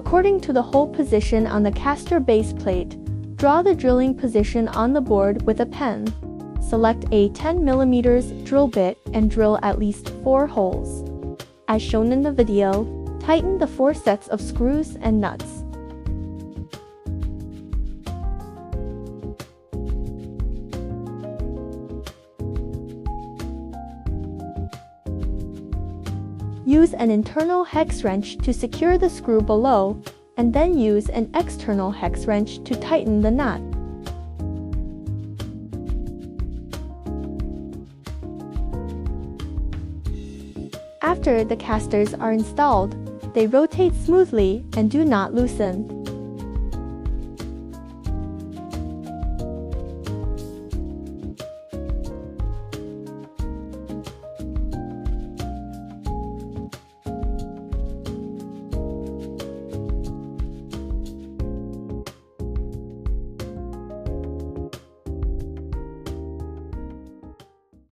According to the hole position on the caster base plate, draw the drilling position on the board with a pen. Select a 10mm drill bit and drill at least 4 holes. As shown in the video, tighten the 4 sets of screws and nuts. Use an internal hex wrench to secure the screw below, and then use an external hex wrench to tighten the knot. After the casters are installed, they rotate smoothly and do not loosen.